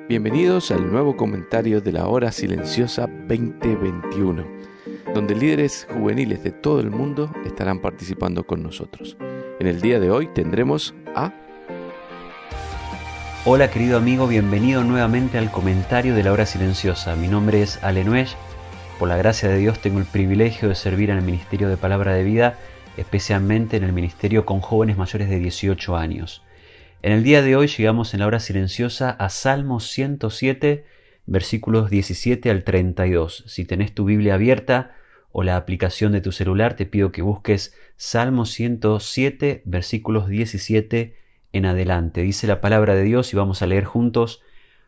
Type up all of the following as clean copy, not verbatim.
Bienvenidos al nuevo comentario de la Hora Silenciosa 2021, donde líderes juveniles de todo el mundo estarán participando con nosotros. En el día de hoy tendremos a... Hola querido amigo, bienvenido nuevamente al comentario de la Hora Silenciosa. Mi nombre es Ale Nuech. Por la gracia de Dios tengo el privilegio de servir en el Ministerio de Palabra de Vida, especialmente en el ministerio con jóvenes mayores de 18 años. En el día de hoy llegamos en la Hora Silenciosa a Salmo 107, versículos 17 al 32. Si tenés tu Biblia abierta o la aplicación de tu celular, te pido que busques Salmo 107, versículos 17 en adelante. Dice la palabra de Dios y vamos a leer juntos: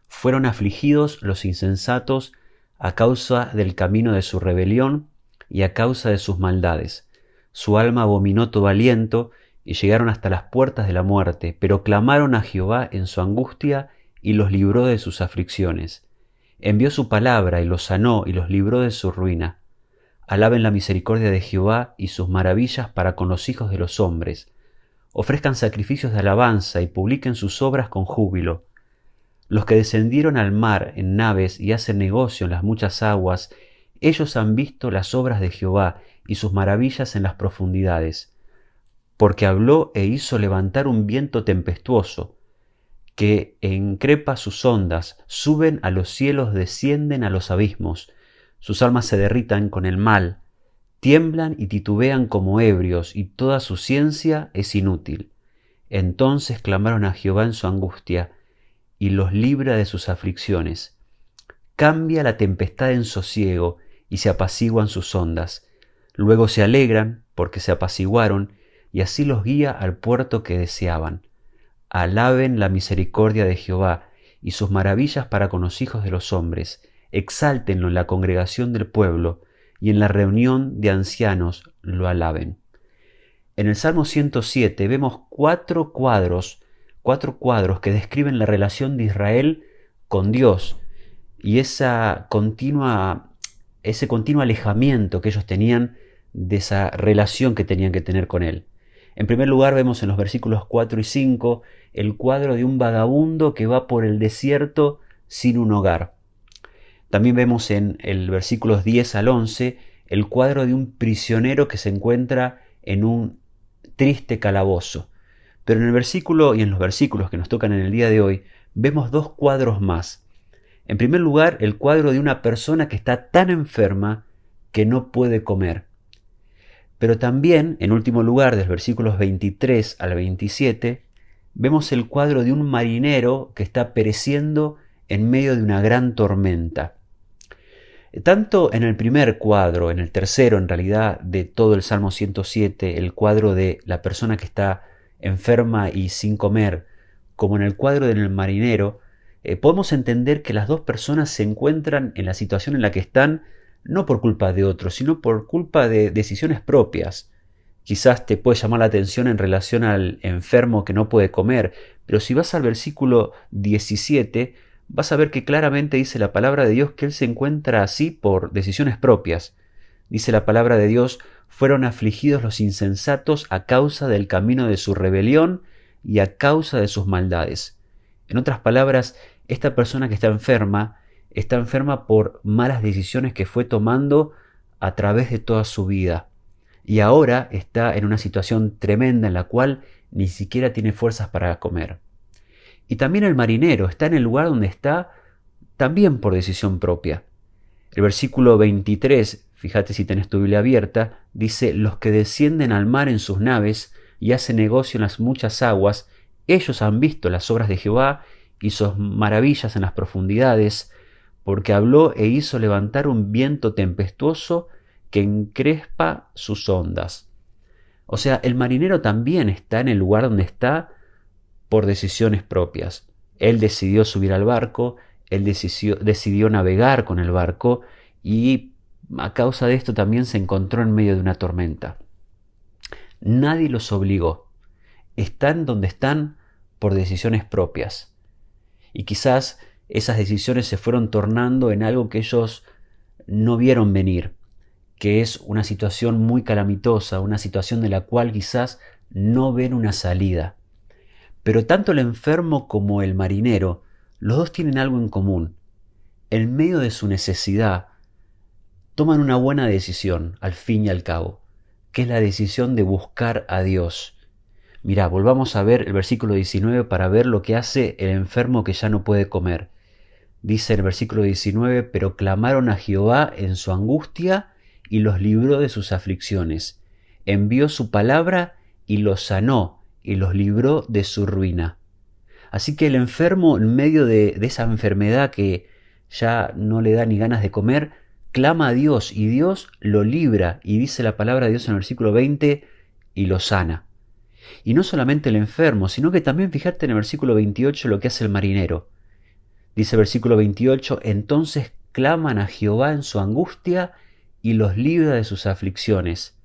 fueron afligidos los insensatos a causa del camino de su rebelión y a causa de sus maldades. Su alma abominó todo aliento y llegaron hasta las puertas de la muerte, pero clamaron a Jehová en su angustia y los libró de sus aflicciones. Envió su palabra y los sanó y los libró de su ruina. Alaben la misericordia de Jehová y sus maravillas para con los hijos de los hombres. Ofrezcan sacrificios de alabanza y publiquen sus obras con júbilo. Los que descendieron al mar en naves y hacen negocio en las muchas aguas, ellos han visto las obras de Jehová y sus maravillas en las profundidades. Porque habló e hizo levantar un viento tempestuoso, que encrepa sus ondas, suben a los cielos, descienden a los abismos. Sus almas se derritan con el mal, tiemblan y titubean como ebrios, y toda su ciencia es inútil. Entonces clamaron a Jehová en su angustia, y los libra de sus aflicciones. Cambia la tempestad en sosiego, y se apaciguan sus ondas. Luego se alegran, porque se apaciguaron, y así los guía al puerto que deseaban. Alaben la misericordia de Jehová y sus maravillas para con los hijos de los hombres. Exáltenlo en la congregación del pueblo y en la reunión de ancianos lo alaben. En el Salmo 107 vemos cuatro cuadros que describen la relación de Israel con Dios y ese continuo alejamiento que ellos tenían de esa relación que tenían que tener con Él. En primer lugar vemos en los versículos 4 y 5 el cuadro de un vagabundo que va por el desierto sin un hogar. También vemos en el versículos 10 al 11 el cuadro de un prisionero que se encuentra en un triste calabozo. Pero en el versículo y en los versículos que nos tocan en el día de hoy vemos dos cuadros más. En primer lugar, el cuadro de una persona que está tan enferma que no puede comer. Pero también, en último lugar, de los versículos 23 al 27, vemos el cuadro de un marinero que está pereciendo en medio de una gran tormenta. Tanto en el primer cuadro, en el tercero en realidad de todo el Salmo 107, el cuadro de la persona que está enferma y sin comer, como en el cuadro del marinero, podemos entender que las dos personas se encuentran en la situación en la que están no por culpa de otros, sino por culpa de decisiones propias. Quizás te puede llamar la atención en relación al enfermo que no puede comer, pero si vas al versículo 17, vas a ver que claramente dice la palabra de Dios que él se encuentra así por decisiones propias. Dice la palabra de Dios: fueron afligidos los insensatos a causa del camino de su rebelión y a causa de sus maldades. En otras palabras, esta persona que está enferma por malas decisiones que fue tomando a través de toda su vida. Y ahora está en una situación tremenda en la cual ni siquiera tiene fuerzas para comer. Y también el marinero está en el lugar donde está también por decisión propia. El versículo 23, fíjate si tenés tu Biblia abierta, dice: los que descienden al mar en sus naves y hacen negocio en las muchas aguas, ellos han visto las obras de Jehová y sus maravillas en las profundidades, porque habló e hizo levantar un viento tempestuoso que encrespa sus ondas. O sea, el marinero también está en el lugar donde está por decisiones propias. Él decidió subir al barco, él decidió navegar con el barco y a causa de esto también se encontró en medio de una tormenta. Nadie los obligó. Están donde están por decisiones propias. Y quizás esas decisiones se fueron tornando en algo que ellos no vieron venir, que es una situación muy calamitosa, una situación de la cual quizás no ven una salida. Pero tanto el enfermo como el marinero los dos tienen algo en común. En medio de su necesidad, toman una buena decisión, al fin y al cabo, que es la decisión de buscar a Dios. Mirá, volvamos a ver el versículo 19 para ver lo que hace el enfermo que ya no puede comer. Dice en el versículo 19, pero clamaron a Jehová en su angustia y los libró de sus aflicciones. Envió su palabra y los sanó y los libró de su ruina. Así que el enfermo, en medio de esa enfermedad que ya no le da ni ganas de comer, clama a Dios y Dios lo libra, y dice la palabra de Dios en el versículo 20, y lo sana. Y no solamente el enfermo, sino que también fíjate en el versículo 28 lo que hace el marinero. Dice el versículo 28, entonces claman a Jehová en su angustia y los libra de sus aflicciones.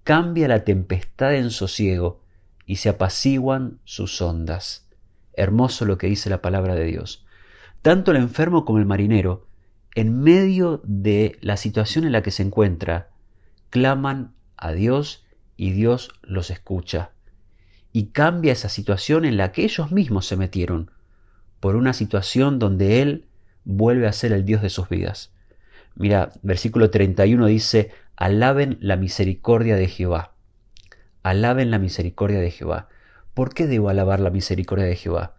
Cambia la tempestad en sosiego y se apaciguan sus ondas. Hermoso lo que dice la palabra de Dios. Tanto el enfermo como el marinero, en medio de la situación en la que se encuentra, claman a Dios y Dios los escucha. Y cambia esa situación en la que ellos mismos se metieron, por una situación donde Él vuelve a ser el Dios de sus vidas. Mira, versículo 31 dice, alaben la misericordia de Jehová. Alaben la misericordia de Jehová. ¿Por qué debo alabar la misericordia de Jehová?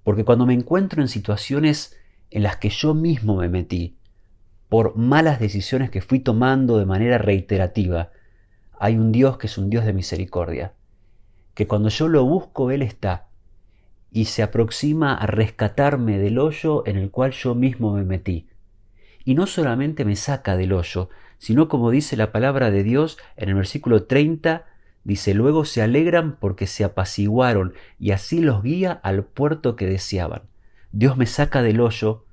Porque cuando me encuentro en situaciones en las que yo mismo me metí, por malas decisiones que fui tomando de manera reiterativa, hay un Dios que es un Dios de misericordia, que cuando yo lo busco, Él está, y se aproxima a rescatarme del hoyo en el cual yo mismo me metí. Y no solamente me saca del hoyo, sino como dice la palabra de Dios en el versículo 30, dice, luego se alegran porque se apaciguaron y así los guía al puerto que deseaban. Dios me saca del hoyo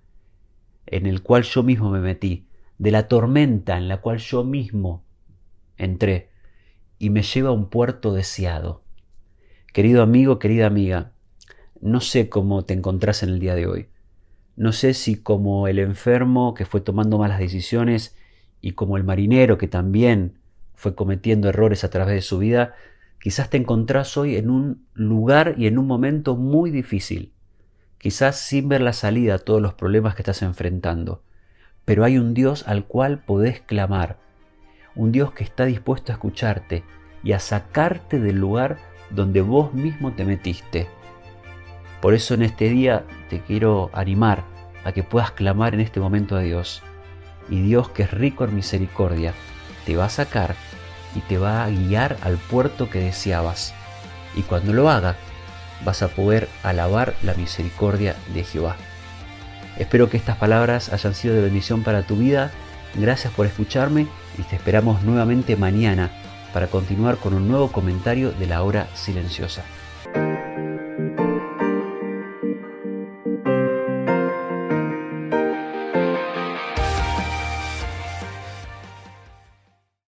en el cual yo mismo me metí, de la tormenta en la cual yo mismo entré, y me lleva a un puerto deseado. Querido amigo, querida amiga, no sé cómo te encontrás en el día de hoy. No sé si como el enfermo que fue tomando malas decisiones y como el marinero que también fue cometiendo errores a través de su vida, quizás te encontrás hoy en un lugar y en un momento muy difícil, quizás sin ver la salida a todos los problemas que estás enfrentando. Pero hay un Dios al cual podés clamar, un Dios que está dispuesto a escucharte y a sacarte del lugar donde vos mismo te metiste. Por eso en este día te quiero animar a que puedas clamar en este momento a Dios. Y Dios, que es rico en misericordia, te va a sacar y te va a guiar al puerto que deseabas. Y cuando lo haga, vas a poder alabar la misericordia de Jehová. Espero que estas palabras hayan sido de bendición para tu vida. Gracias por escucharme y te esperamos nuevamente mañana para continuar con un nuevo comentario de la hora silenciosa.